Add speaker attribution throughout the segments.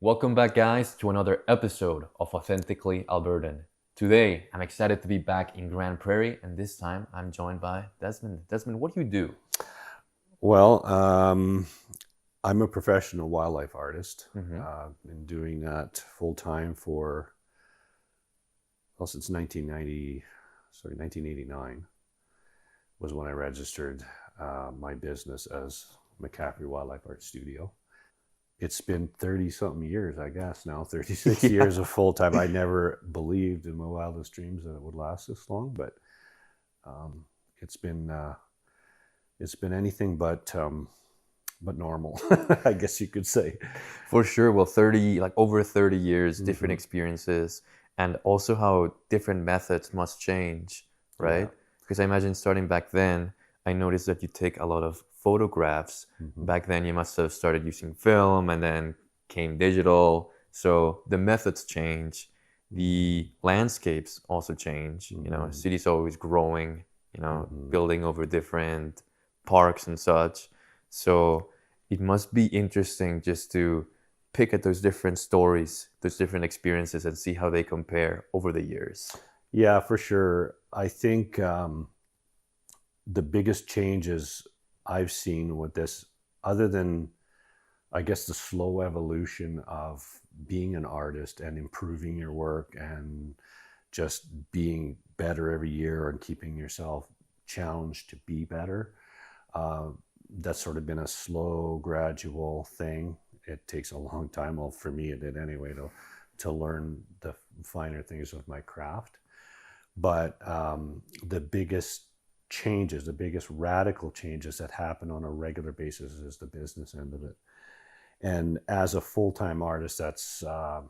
Speaker 1: Welcome back, guys, to another episode of Authentically Albertan. Today, I'm excited to be back in Grande Prairie, and this time I'm joined by Desmond. Desmond, what do you do?
Speaker 2: Well, I'm a professional wildlife artist.
Speaker 1: Mm-hmm.
Speaker 2: Been doing that full time for since 1989 was when I registered my business as McCaffrey Wildlife Art Studio. It's been 30 something years, I guess now, 36
Speaker 1: Yeah,
Speaker 2: years of full time. I never believed in my wildest dreams that it would last this long, but um, it's been it's been anything but normal, I guess you could say.
Speaker 1: for sure. Well, 30, like over 30 years, different
Speaker 2: Hmm.
Speaker 1: experiences, and also how different methods must change,
Speaker 2: Yeah.
Speaker 1: right? Because I imagine starting back then, I noticed that you take a lot of photographs.
Speaker 2: Hmm.
Speaker 1: Back then, you must have started using film and then came digital. So the methods change. The landscapes also change.
Speaker 2: Hmm.
Speaker 1: Cities always growing,
Speaker 2: Hmm.
Speaker 1: building over different parks and such. So it must be interesting just to pick at those different stories, those different experiences, and see how they compare over the years.
Speaker 2: Yeah, for sure. I think the biggest changes I've seen with this, other than I guess the slow evolution of being an artist and improving your work and just being better every year and keeping yourself challenged to be better. Uh, that's sort of been a slow, gradual thing. It takes a long time. Well, for me, it did anyway, to learn the finer things of my craft. But the biggest changes, the biggest radical changes that happen on a regular basis is the business end of it. And as a full-time artist, that's I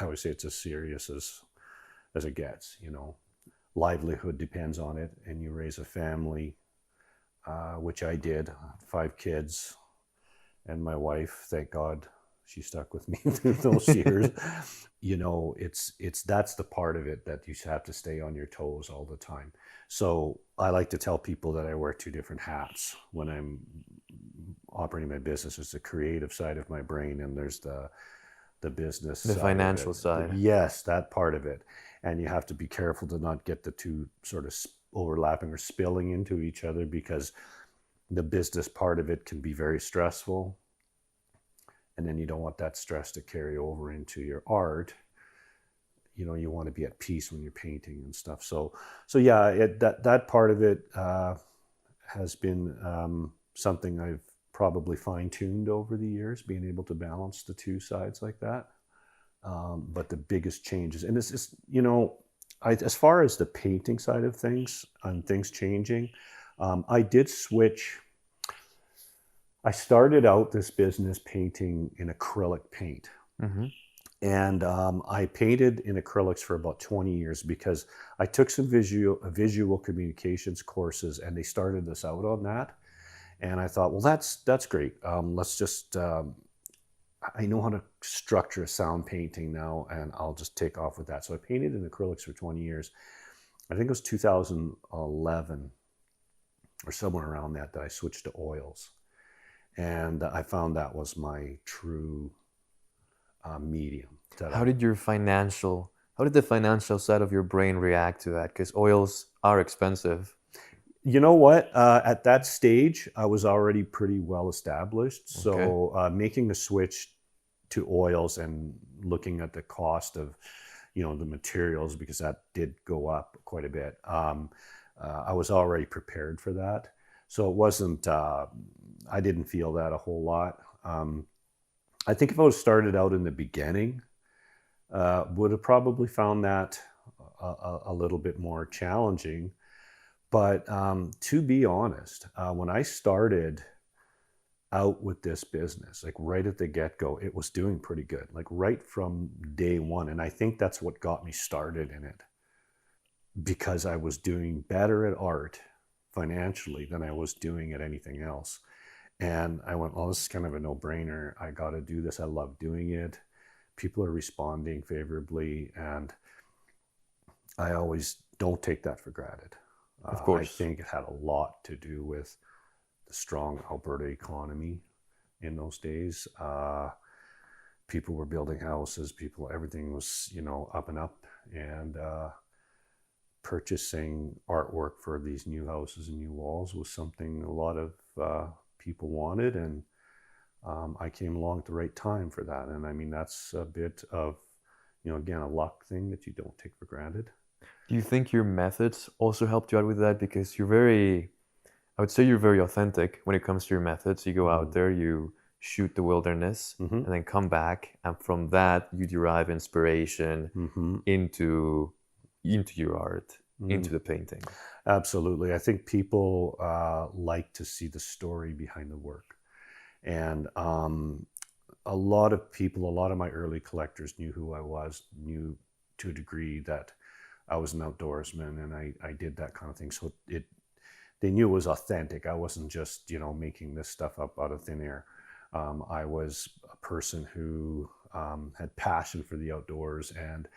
Speaker 2: would say it's as serious as it gets. Livelihood depends on it, and you raise a family, which I did, 5 kids, and my wife. Thank God she stuck with me through those years. It's that's the part of it that you have to stay on your toes all the time. So I like to tell people that I wear two different hats when I'm operating my business. There's the creative side of my brain, and there's the business
Speaker 1: The
Speaker 2: side of it.
Speaker 1: financial side.
Speaker 2: Yes, that part of it. And you have to be careful to not get the two sort of overlapping or spilling into each other, because the business part of it can be very stressful. And then you don't want that stress to carry over into your art. You want to be at peace when you're painting and stuff. So yeah, that part of it has been something I've probably fine-tuned over the years, being able to balance the two sides like that. But the biggest changes, and this is, as far as the painting side of things and things changing, I did switch. I started out this business painting in acrylic paint.
Speaker 1: Mm-hmm.
Speaker 2: And I painted in acrylics for about 20 years because I took some visual communications courses, and they started us out on that. And I thought, well, that's great. Let's just I know how to structure a sound painting now, and I'll just take off with that. So I painted in acrylics for 20 years. I think it was 2011 or somewhere around that I switched to oils, and I found that was my true medium. That
Speaker 1: How did how did the financial side of your brain react to that? Because oils are expensive.
Speaker 2: You know what? At that stage, I was already pretty well established.
Speaker 1: Okay.
Speaker 2: So making the switch to oils and looking at the cost of, the materials, because that did go up quite a bit. I was already prepared for that. So it wasn't, I didn't feel that a whole lot. I think if I was started out in the beginning, would have probably found that a little bit more challenging. But to be honest, when I started out with this business, like right at the get-go, it was doing pretty good, like right from day one. And I think that's what got me started in it, because I was doing better at art financially than I was doing at anything else. And I went, well, this is kind of a no-brainer. I got to do this. I love doing it. People are responding favorably, and I always don't take that for granted.
Speaker 1: Of
Speaker 2: I
Speaker 1: course.
Speaker 2: think it had a lot to do with the strong Alberta economy in those days. people were building houses, everything was, up and up, and purchasing artwork for these new houses and new walls was something a lot of people wanted, and I came along at the right time for that. And I mean, that's a bit of, again, a luck thing that you don't take for granted.
Speaker 1: Do you think your methods also helped you out with that? Because I would say you're very authentic when it comes to your methods. You go out there, you shoot the wilderness, and then come back, and from that you derive inspiration into your art, into the painting.
Speaker 2: Absolutely. I think people like to see the story behind the work. And a lot of my early collectors knew who I was, knew to a degree that I was an outdoorsman, and I did that kind of thing. So they knew it was authentic. I wasn't just, making this stuff up out of thin air. I was a person who had passion for the outdoors, and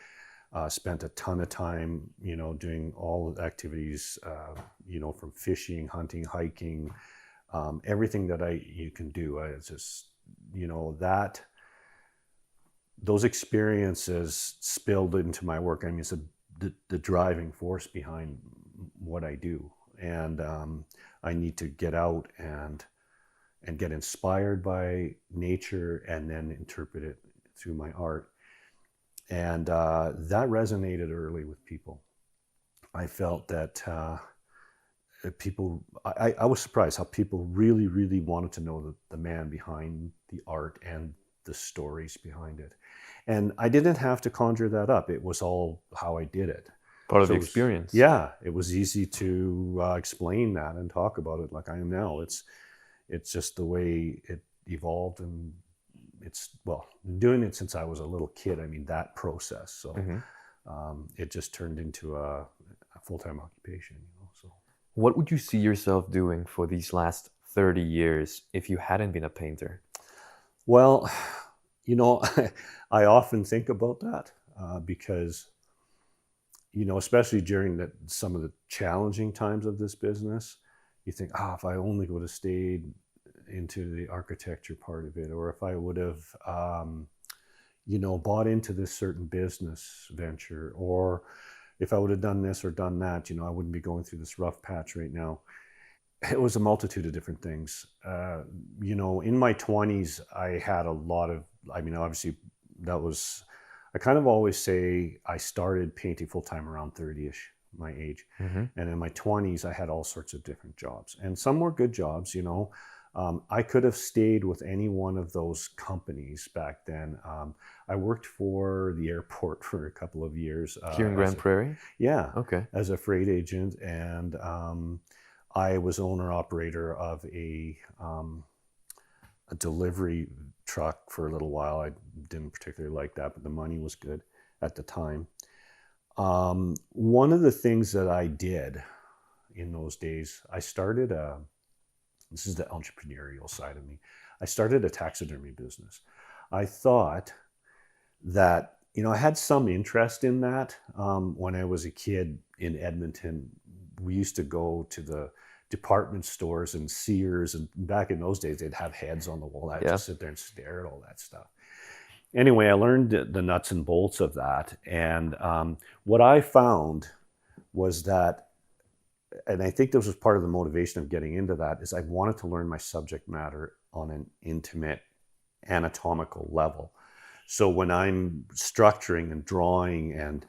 Speaker 2: spent a ton of time, doing all the activities, from fishing, hunting, hiking, everything that you can do. It's just, those experiences spilled into my work. I mean, it's the driving force behind what I do. And I need to get out and get inspired by nature, and then interpret it through my art. And that resonated early with people. I felt that I was surprised how people really, really wanted to know the man behind the art and the stories behind it. And I didn't have to conjure that up. It was all how I did it.
Speaker 1: Part of the experience.
Speaker 2: Yeah, it was easy to explain that and talk about it like I am now. It's just the way it evolved, and doing it since I was a little kid. I mean, that process. So it just turned into a full-time occupation. So,
Speaker 1: what would you see yourself doing for these last 30 years if you hadn't been a painter?
Speaker 2: Well, I often think about that because, especially during some of the challenging times of this business, you think, if I only would have stayed into the architecture part of it, or if I would have, bought into this certain business venture, or if I would have done this or done that, I wouldn't be going through this rough patch right now. It was a multitude of different things. In my 20s, I had a lot of, obviously I kind of always say I started painting full-time around 30-ish, my age. And in my 20s, I had all sorts of different jobs, and some were good jobs. I could have stayed with any one of those companies back then. I worked for the airport for a couple of years.
Speaker 1: Here in Grande Prairie?
Speaker 2: Yeah.
Speaker 1: Okay.
Speaker 2: As a freight agent, and I was owner-operator of a delivery truck for a little while. I didn't particularly like that, but the money was good at the time. One of the things that I did in those days, I started this is the entrepreneurial side of me. I started a taxidermy business. I thought that, I had some interest in that. When I was a kid in Edmonton, we used to go to the department stores and Sears, and back in those days, they'd have heads on the wall. I'd just sit there and stare at all that stuff. Anyway, I learned the nuts and bolts of that. And what I found was that, and I think this was part of the motivation of getting into that, is I wanted to learn my subject matter on an intimate anatomical level. So when I'm structuring and drawing, and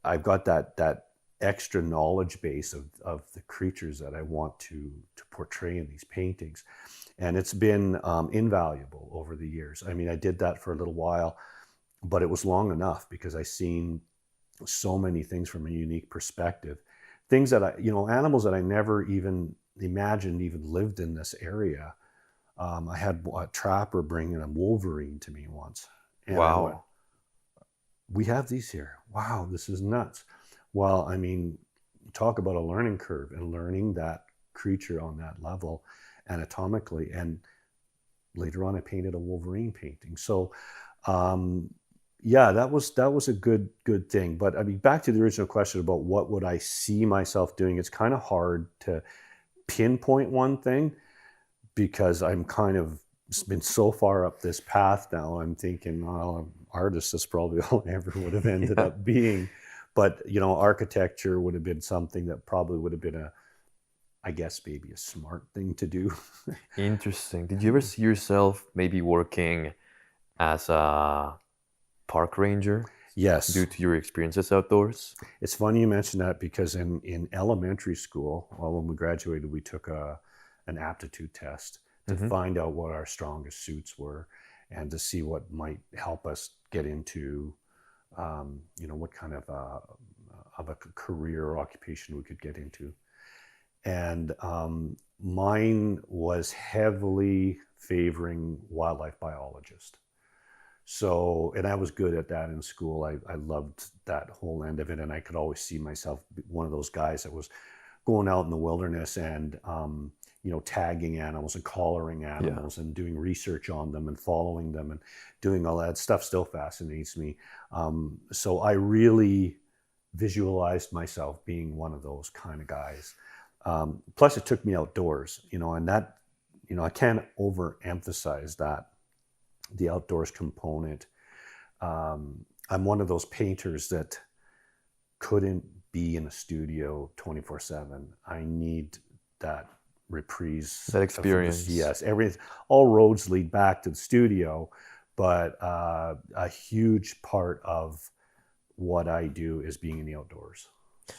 Speaker 2: I've got that extra knowledge base of the creatures that I want to portray in these paintings. And it's been invaluable over the years. I mean, I did that for a little while, but it was long enough because I seen so many things from a unique perspective. Things that animals that I never even imagined even lived in this area. I had a trapper bring in a wolverine to me once. And
Speaker 1: wow.
Speaker 2: I went, we have these here. Wow, this is nuts. Well, I mean, talk about a learning curve, and learning that creature on that level anatomically. And later on, I painted a wolverine painting. So, yeah, that was a good thing. But I mean, back to the original question about what would I see myself doing, it's kind of hard to pinpoint one thing, because I'm kind of been so far up this path now. I'm thinking, well, I'm artist is probably all I ever would have ended
Speaker 1: Yeah.
Speaker 2: up being. But architecture would have been something that probably would have been I guess maybe a smart thing to do.
Speaker 1: Interesting. Did you ever see yourself maybe working as a park ranger
Speaker 2: Yes.
Speaker 1: due to your experiences outdoors?
Speaker 2: It's funny you mention that because in elementary school, well, when we graduated, we took an aptitude test to
Speaker 1: Hmm.
Speaker 2: find out what our strongest suits were and to see what might help us get into, what kind of a career or occupation we could get into. And mine was heavily favoring wildlife biologist. So, and I was good at that in school. I loved that whole end of it. And I could always see myself one of those guys that was going out in the wilderness and, tagging animals and collaring animals and doing research on them and following them and doing all that stuff still fascinates me. So I really visualized myself being one of those kind of guys. Plus it took me outdoors, and that, I can't overemphasize that, the outdoors component. I'm one of those painters that couldn't be in a studio 24/7. I need that reprise,
Speaker 1: That experience.
Speaker 2: Yes, all roads lead back to the studio, but a huge part of what I do is being in the outdoors.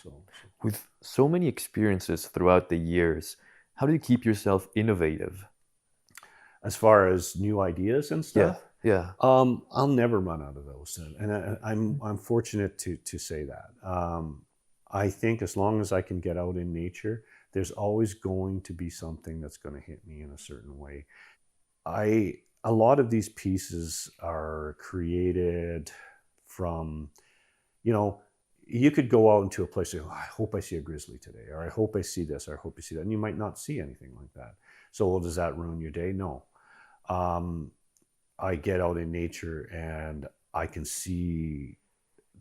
Speaker 2: So.
Speaker 1: With so many experiences throughout the years, how do you keep yourself innovative?
Speaker 2: As far as new ideas and stuff,
Speaker 1: Yeah.
Speaker 2: I'll never run out of those, and I'm fortunate to say that. I think as long as I can get out in nature, there's always going to be something that's going to hit me in a certain way. A lot of these pieces are created from, you could go out into a place and say, oh, I hope I see a grizzly today, or I hope I see this, or I hope I see that, and you might not see anything like that. So, well, does that ruin your day? No. I get out in nature and I can see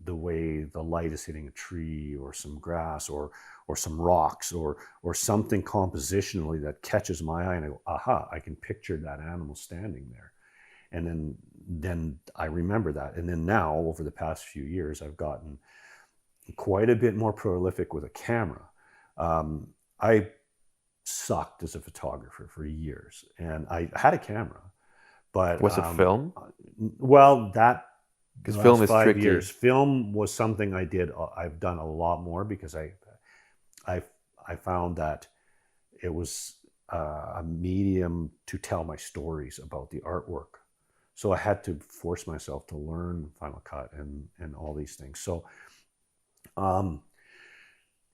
Speaker 2: the way the light is hitting a tree or some grass or some rocks or something compositionally that catches my eye, and I go, aha, I can picture that animal standing there. And then I remember that. And then now, over the past few years, I've gotten quite a bit more prolific with a camera. I sucked as a photographer for years, and I had a camera, but
Speaker 1: Was it film?
Speaker 2: Well, that
Speaker 1: Because film is
Speaker 2: 5
Speaker 1: tricky.
Speaker 2: years, film was something I've done a lot more because I found that it was a medium to tell my stories about the artwork. So I had to force myself to learn Final Cut and all these things. So,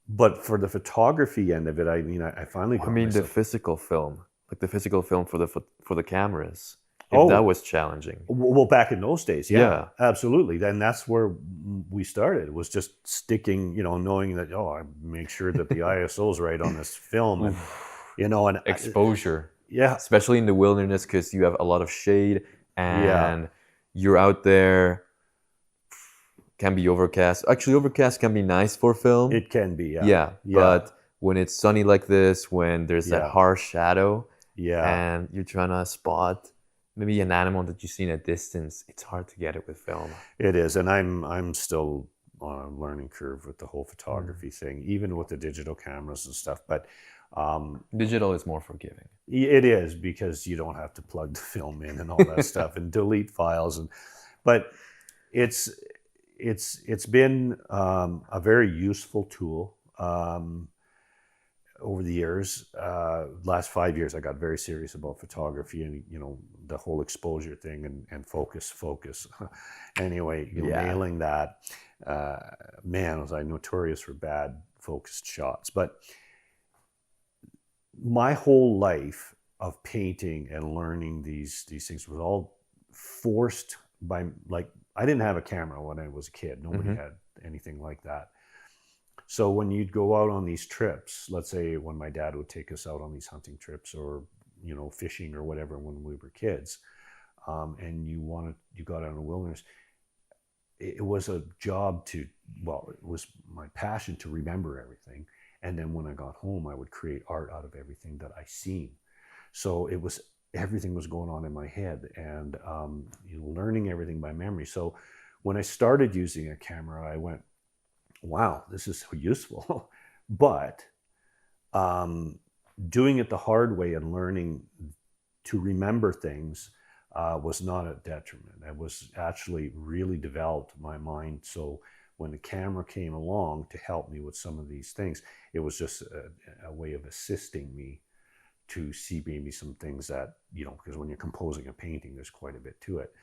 Speaker 2: but for the photography end of it, I finally got
Speaker 1: the
Speaker 2: myself.
Speaker 1: physical film, like the physical film for the cameras.
Speaker 2: Oh.
Speaker 1: That was challenging.
Speaker 2: Well, back in those days,
Speaker 1: Yeah.
Speaker 2: absolutely. Then that's where we started, was just sticking, knowing that, I make sure that the ISO is right on this film, and, and
Speaker 1: Exposure.
Speaker 2: Yeah.
Speaker 1: Especially in the wilderness, because you have a lot of shade and you're out there. Can be overcast. Actually, overcast can be nice for film.
Speaker 2: It can be,
Speaker 1: Yeah. But when it's sunny like this, when there's that harsh shadow, and you're trying to spot maybe an animal that you see in a distance, it's hard to get it with film.
Speaker 2: It is, and I'm still on a learning curve with the whole photography thing, even with the digital cameras and stuff. But
Speaker 1: digital is more forgiving.
Speaker 2: It is, because you don't have to plug the film in and all that stuff and delete files, but it's been a very useful tool. Over the years, last 5 years, I got very serious about photography and, the whole exposure thing and focus. Anyway, nailing that. Man, was I notorious for bad focused shots. But my whole life of painting and learning these things was all forced by, like, I didn't have a camera when I was a kid. Nobody had anything like that. So when you'd go out on these trips, let's say when my dad would take us out on these hunting trips or, fishing or whatever when we were kids, and you got out in the wilderness, it was a job it was my passion to remember everything. And then when I got home, I would create art out of everything that I seen. So it everything was going on in my head, and learning everything by memory. So when I started using a camera, I went, wow, this is so useful. But doing it the hard way and learning to remember things was not a detriment. It was actually really developed my mind. So when the camera came along to help me with some of these things, it was just a way of assisting me to see maybe some things that, because when you're composing a painting, there's quite a bit to it.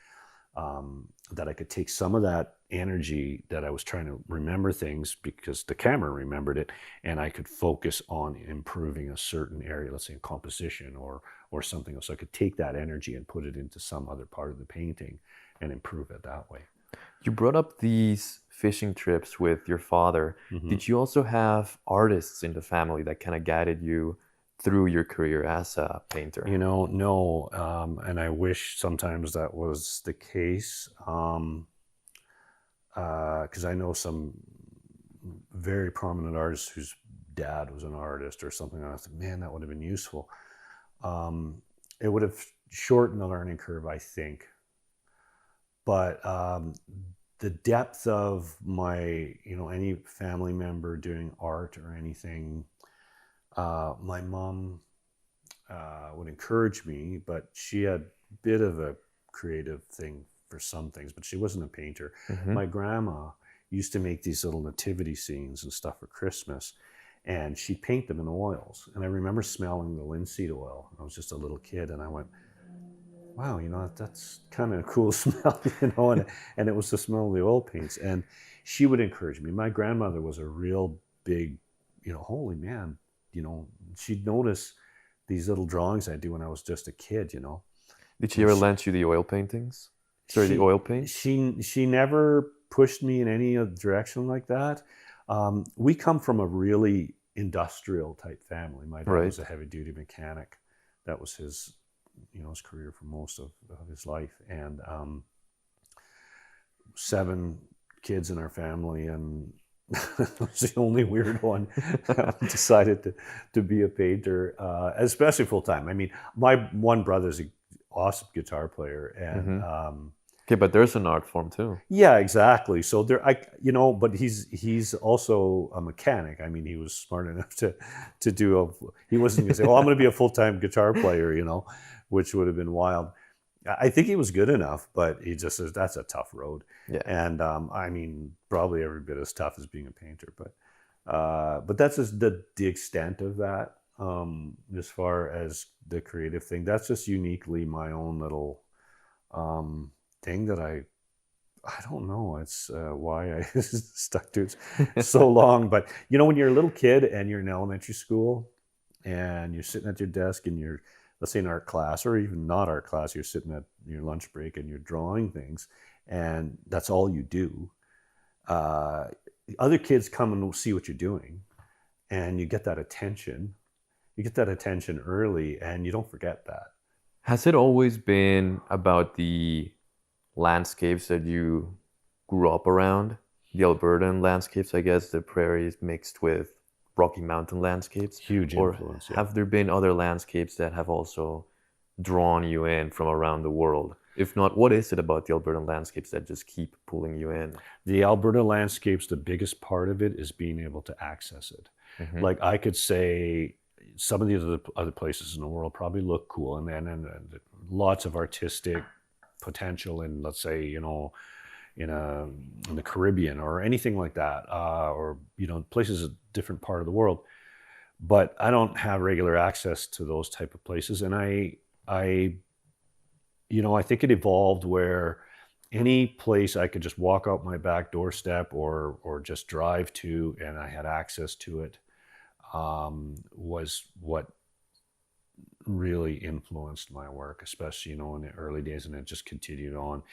Speaker 2: That I could take some of that energy that I was trying to remember things, because the camera remembered it, and I could focus on improving a certain area, let's say composition or something else. So I could take that energy and put it into some other part of the painting and improve it that way.
Speaker 1: You brought up these fishing trips with your father.
Speaker 2: Mm-hmm.
Speaker 1: Did you also have artists in the family that kind of guided you through your career as a painter?
Speaker 2: No. And I wish sometimes that was the case. Because I know some very prominent artists whose dad was an artist or something. And I thought, man, that would have been useful. It would have shortened the learning curve, I think. But the depth of my, any family member doing art or anything, my mom would encourage me, but she had a bit of a creative thing for some things, but she wasn't a painter.
Speaker 1: Mm-hmm.
Speaker 2: My grandma used to make these little nativity scenes and stuff for Christmas, and she'd paint them in oils. And I remember smelling the linseed oil. I was just a little kid, and I went, wow, that's kind of a cool smell, and it was the smell of the oil paints. And she would encourage me. My grandmother was a real big, holy man, she'd notice these little drawings I do when I was just a kid,
Speaker 1: Did she ever lend you the oil paintings? The oil paint?
Speaker 2: She never pushed me in any direction like that. We come from a really industrial type family. My dad was a heavy duty mechanic. That was his, his career for most of his life. And 7 kids in our family, and I was the only weird one decided to be a painter, especially full time. I mean, my one brother's an awesome guitar player, and
Speaker 1: okay, but there's an art form too.
Speaker 2: Yeah, exactly. So but he's also a mechanic. I mean, he was smart enough to do he wasn't gonna say, "Well, I'm going to be a full-time guitar player," which would have been wild. I think he was good enough, but he just says that's a tough road.
Speaker 1: Yeah.
Speaker 2: And I mean, probably every bit as tough as being a painter, but that's just the extent of that. As far as the creative thing, that's just uniquely my own little thing that I don't know. It's why I stuck to it so long. But when you're a little kid and you're in elementary school and you're sitting at your desk and you're, let's say in art class, or even not art class, you're sitting at your lunch break and you're drawing things, and that's all you do. Other kids come and see what you're doing, and you get that attention. You get that attention early, and you don't forget that.
Speaker 1: Has it always been about the landscapes that you grew up around? The Albertan landscapes, I guess, the prairies mixed with Rocky Mountain landscapes?
Speaker 2: Huge influence.
Speaker 1: Or have there been other landscapes that have also drawn you in from around the world? If not, what is it about the Albertan landscapes that just keep pulling you in?
Speaker 2: The Alberta landscapes, the biggest part of it is being able to access it. Mm-hmm. Like I could say, some of the other places in the world probably look cool, and lots of artistic potential in, let's say, in the Caribbean or anything like that, or places a different part of the world. But I don't have regular access to those type of places, and I think it evolved where any place I could just walk out my back doorstep or just drive to, and I had access to it, was what really influenced my work, especially in the early days, and it just continued on.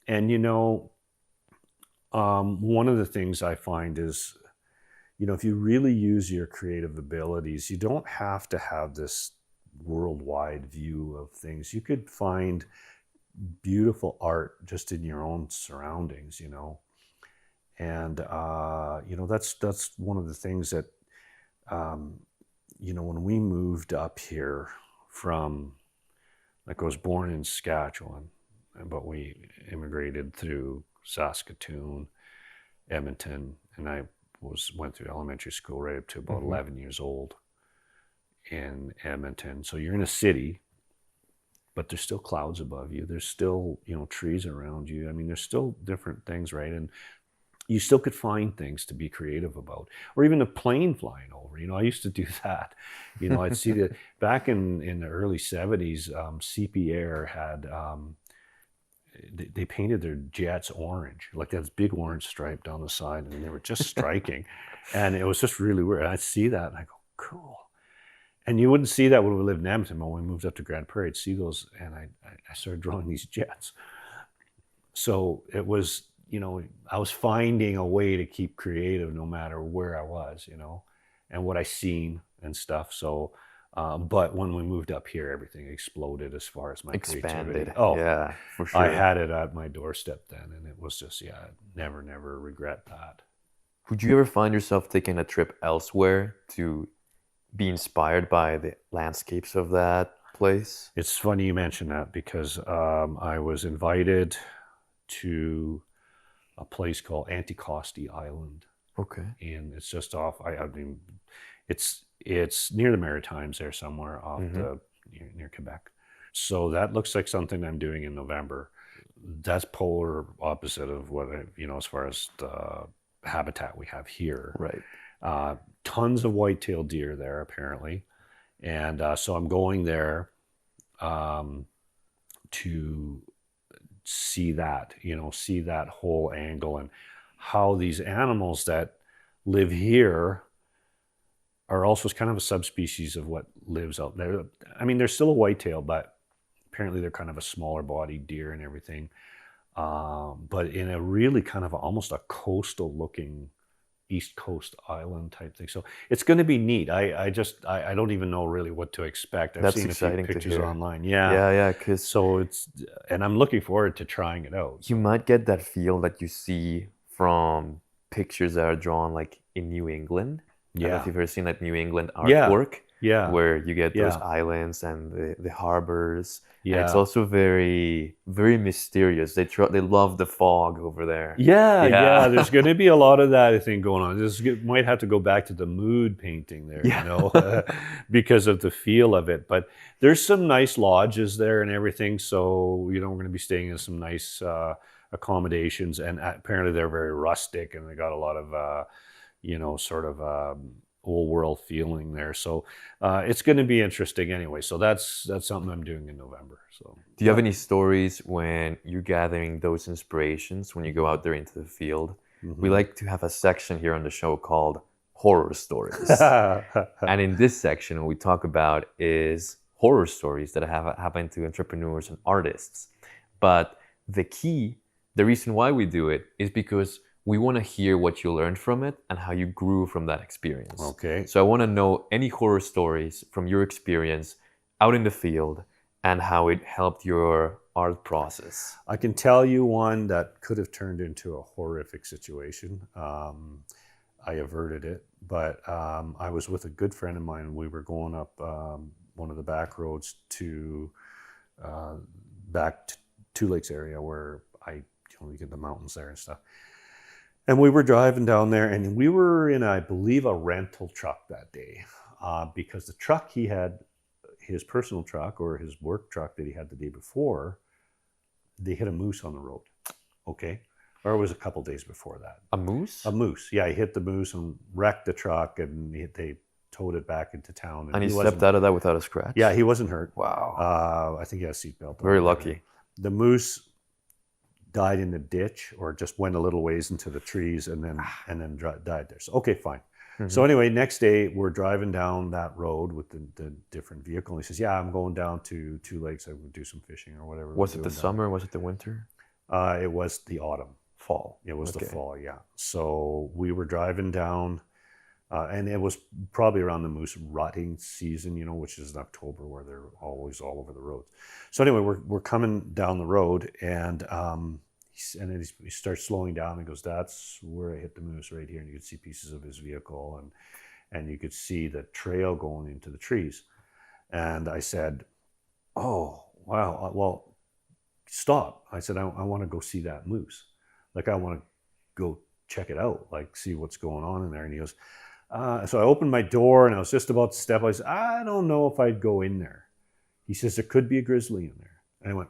Speaker 2: And one of the things I find is, if you really use your creative abilities, you don't have to have this worldwide view of things. You could find beautiful art just in your own surroundings, and that's one of the things that when we moved up here from Like I was born in Saskatchewan, but we immigrated through Saskatoon, Edmonton, and I went through elementary school right up to about 11 years old in Edmonton. So you're in a city, but there's still clouds above you. There's still, trees around you. I mean, there's still different things, right? And you still could find things to be creative about, or even a plane flying over. I used to do that. I'd see that back in the early 70s, CP Air had, they painted their jets orange, like that big orange stripe down the side, and they were just striking. And it was just really weird. I'd see that and I go, cool. And you wouldn't see that when we lived in Edmonton, but when we moved up to Grande Prairie, I'd see those, and I started drawing these jets. So it was, I was finding a way to keep creative no matter where I was, and what I seen and stuff. So, but when we moved up here, everything exploded as far as my creativity. Oh,
Speaker 1: yeah, for sure.
Speaker 2: I had it at my doorstep then, and it was just, never regret that.
Speaker 1: Would you ever find yourself taking a trip elsewhere to be inspired by the landscapes of that place?
Speaker 2: It's funny you mention that, because I was invited to a place called Anticosti Island.
Speaker 1: Okay.
Speaker 2: And it's just off, I mean, it's near the Maritimes there somewhere off near Quebec. So that looks like something I'm doing in November. That's polar opposite of what as far as the habitat we have here.
Speaker 1: Right.
Speaker 2: Tons of white-tailed deer there apparently, and so I'm going there to see that, see that whole angle, and how these animals that live here are also kind of a subspecies of what lives out there. I mean, they're still a whitetail, but apparently they're kind of a smaller bodied deer and everything, but in a really kind of almost a coastal looking East Coast island type thing. So it's going to be neat. I don't even know really what to expect. I've seen a few pictures online.
Speaker 1: Yeah.
Speaker 2: So and I'm looking forward to trying it out.
Speaker 1: You might get that feel that you see from pictures that are drawn like in New England. I don't know if you've ever seen that New England artwork.
Speaker 2: Yeah.
Speaker 1: Where you get those islands and the harbors.
Speaker 2: Yeah.
Speaker 1: And it's also very, very mysterious. They love the fog over there.
Speaker 2: Yeah. There's going to be a lot of that, I think, going on. Might have to go back to the mood painting there, because of the feel of it. But there's some nice lodges there and everything. So, we're going to be staying in some nice accommodations. And apparently they're very rustic, and they got a lot of, sort of old world feeling there. So it's going to be interesting anyway. So that's something I'm doing in November. So
Speaker 1: do you have any stories when you're gathering those inspirations when you go out there into the field? We like to have a section here on the show called horror stories. And in this section, what we talk about is horror stories that have happened to entrepreneurs and artists. But the reason why we do it is because we want to hear what you learned from it and how you grew from that experience.
Speaker 2: Okay.
Speaker 1: So I want to know any horror stories from your experience out in the field and how it helped your art process.
Speaker 2: I can tell you one that could have turned into a horrific situation. I averted it, but I was with a good friend of mine. We were going up one of the back roads to back to Two Lakes area where you get the mountains there and stuff. And we were driving down there, and we were in, I believe, a rental truck that day, because the truck he had, his personal truck or his work truck that he had the day before, they hit a moose on the road. Okay. Or it was a couple days before that.
Speaker 1: A moose?
Speaker 2: A moose. Yeah, he hit the moose and wrecked the truck, and they towed it back into town.
Speaker 1: And he stepped out of that without a scratch?
Speaker 2: Yeah, he wasn't hurt.
Speaker 1: Wow.
Speaker 2: I think he had a seatbelt.
Speaker 1: Very lucky.
Speaker 2: The moose died in the ditch, or just went a little ways into the trees and then died there. So, okay, fine. So anyway, next day we're driving down that road with the different vehicle. And he says, yeah, I'm going down to Two Lakes. I would do some fishing or whatever.
Speaker 1: Was it the summer? Was it the winter?
Speaker 2: It was the autumn.
Speaker 1: Fall.
Speaker 2: It was the fall, yeah. So we were driving down, and it was probably around the moose rutting season, which is in October, where they're always all over the roads. So anyway, we're coming down the road, and then he starts slowing down and goes, that's where I hit the moose, right here. And you could see pieces of his vehicle, and you could see the trail going into the trees. And I said, oh, wow, well, stop. I said, I want to go see that moose. Like, I want to go check it out, like see what's going on in there. And he goes, so I opened my door and I was just about to step. I said, I don't know if I'd go in there. He says, there could be a grizzly in there. And I went,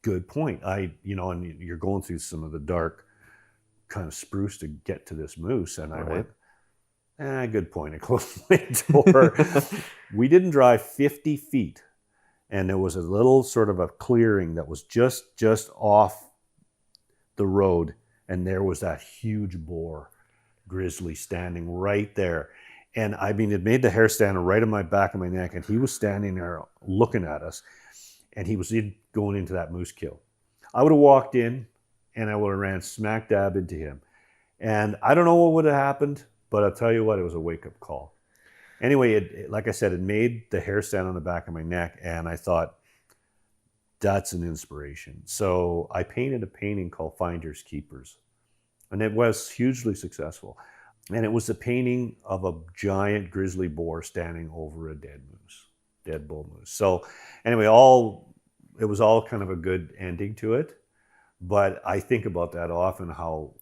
Speaker 2: good point. And you're going through some of the dark kind of spruce to get to this moose. And I went, good point. I closed my door. We didn't drive 50 feet. And there was a little sort of a clearing that was just off the road. And there was that huge boar grizzly standing right there. And I mean, it made the hair stand right on my back of my neck. And he was standing there looking at us. And he was going into that moose kill. I would have walked in and I would have ran smack dab into him. And I don't know what would have happened, but I'll tell you what, it was a wake-up call. Anyway, like I said, it made the hair stand on the back of my neck. And I thought, that's an inspiration. So I painted a painting called Finders Keepers. And it was hugely successful. And it was a painting of a giant grizzly boar standing over a dead bull moose. So anyway, it was all kind of a good ending to it. But I think about that often, how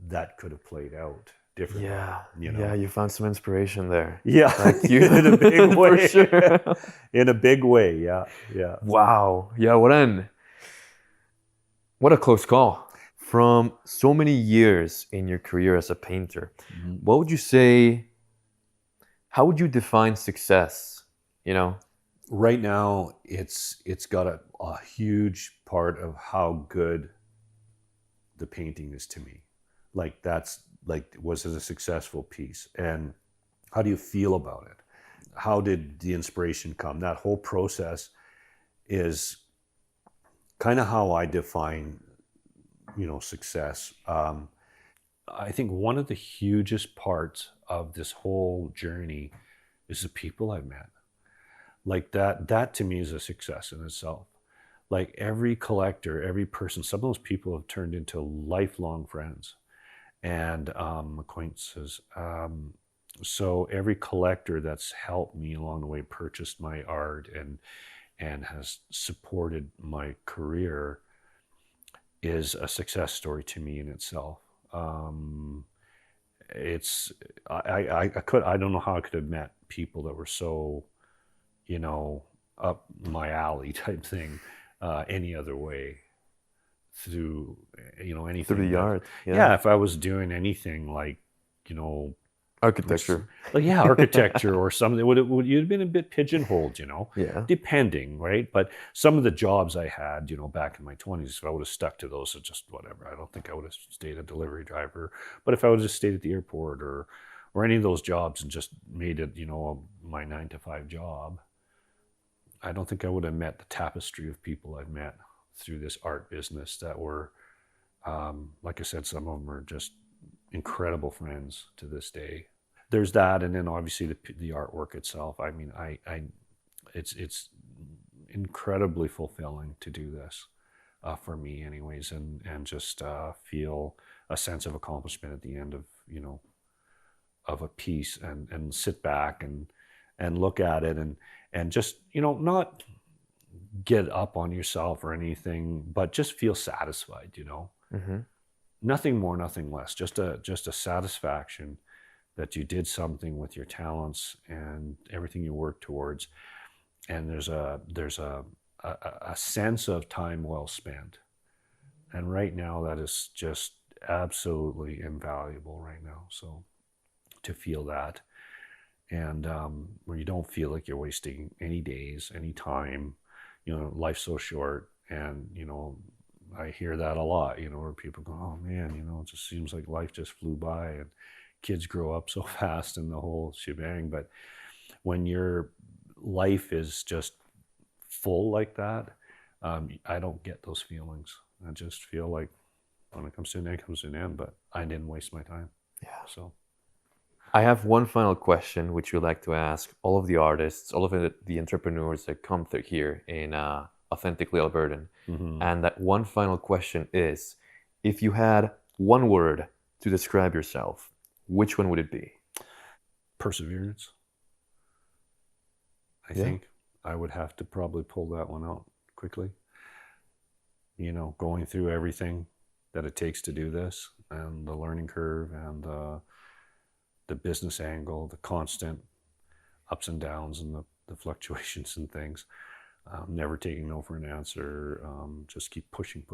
Speaker 2: that could have played out differently.
Speaker 1: Yeah,
Speaker 2: you know?
Speaker 1: Yeah, you found some inspiration there.
Speaker 2: Yeah,
Speaker 1: like you
Speaker 2: in a big way.
Speaker 1: For sure.
Speaker 2: In a big way, yeah.
Speaker 1: Wow, yeah, what a close call. From so many years in your career as a painter, what would you say, how would you define success,
Speaker 2: Right now, it's got a huge part of how good the painting is to me. Like, was it a successful piece? And how do you feel about it? How did the inspiration come? That whole process is kind of how I define, success. I think one of the hugest parts of this whole journey is the people I've met. Like that to me is a success in itself. Like, every collector, every person, some of those people have turned into lifelong friends and acquaintances. So every collector that's helped me along the way, purchased my art and has supported my career, is a success story to me in itself. I don't know how I could have met people that were so, up my alley type thing, any other way, through, anything.
Speaker 1: Through the art.
Speaker 2: Yeah, if I was doing anything like,
Speaker 1: architecture.
Speaker 2: Architecture or something, you'd have been a bit pigeonholed,
Speaker 1: Yeah.
Speaker 2: depending, right? But some of the jobs I had, back in my 20s, if I would have stuck to those, or just whatever, I don't think I would have stayed a delivery driver. But if I would have just stayed at the airport or any of those jobs and just made it, my 9-to-5 job, I don't think I would have met the tapestry of people I've met through this art business that were, like I said, some of them are just incredible friends to this day. There's that, and then obviously the artwork itself. I mean, it's incredibly fulfilling to do this, for me, anyways, and just feel a sense of accomplishment at the end of of a piece, and sit back and look at it and just not get up on yourself or anything, but just feel satisfied.
Speaker 1: Mm-hmm.
Speaker 2: Nothing more, nothing less. Just a satisfaction that you did something with your talents and everything you work towards, and there's a sense of time well spent. And right now, that is just absolutely invaluable right now. So to feel that, and where you don't feel like you're wasting any days, any time. Life's so short, and I hear that a lot, where people go, oh man, it just seems like life just flew by, and kids grow up so fast and the whole shebang. But when your life is just full like that, I don't get those feelings. I just feel like when it comes to an end, it comes to an end, but I didn't waste my time.
Speaker 1: Yeah.
Speaker 2: So
Speaker 1: I have one final question, which we like to ask all of the artists, all of the entrepreneurs that come through here in Authentically Albertan.
Speaker 2: mm-hmm.
Speaker 1: And that one final question is, if you had one word to describe yourself, which one would it be?
Speaker 2: Perseverance. I think I would have to probably pull that one out quickly. You know, going through everything that it takes to do this, and the learning curve, and the business angle, the constant ups and downs, and the fluctuations and things. Never taking no for an answer. Just keep pushing,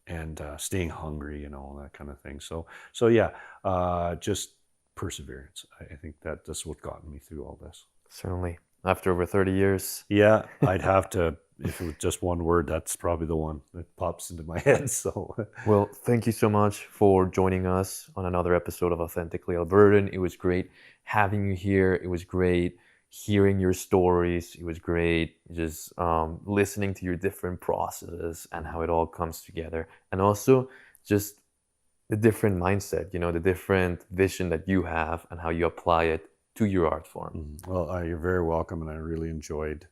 Speaker 2: and staying hungry, and all that kind of thing. So yeah, just perseverance. I think that's what got me through all this.
Speaker 1: Certainly. After over 30 years.
Speaker 2: Yeah, I'd have to, if it was just one word, that's probably the one that pops into my head. So,
Speaker 1: well, thank you so much for joining us on another episode of Authentically Albertan. It was great having you here. It was great hearing your stories. It was great just listening to your different processes and how it all comes together. And also just the different mindset, you know, the different vision that you have and how you apply it to your art form.
Speaker 2: Well, you're very welcome, and I really enjoyed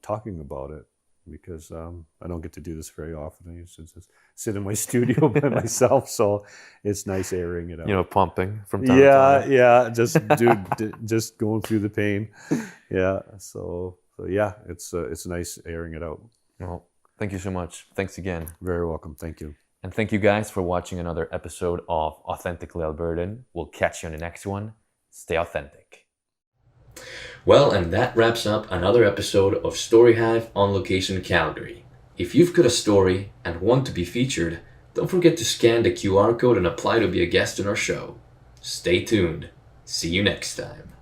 Speaker 2: talking about it, because I don't get to do this very often. I used to just sit in my studio by myself, so it's nice airing it out.
Speaker 1: You know, pumping from time to time.
Speaker 2: Yeah, just going through the pain. Yeah, so yeah, it's nice airing it out.
Speaker 1: Well, thank you so much. Thanks again.
Speaker 2: Very welcome. Thank you.
Speaker 1: And thank you guys for watching another episode of Authentically Albertan. We'll catch you on the next one. Stay authentic. Well, and that wraps up another episode of StoryHive On Location Calgary. If you've got a story and want to be featured, don't forget to scan the QR code and apply to be a guest on our show. Stay tuned. See you next time.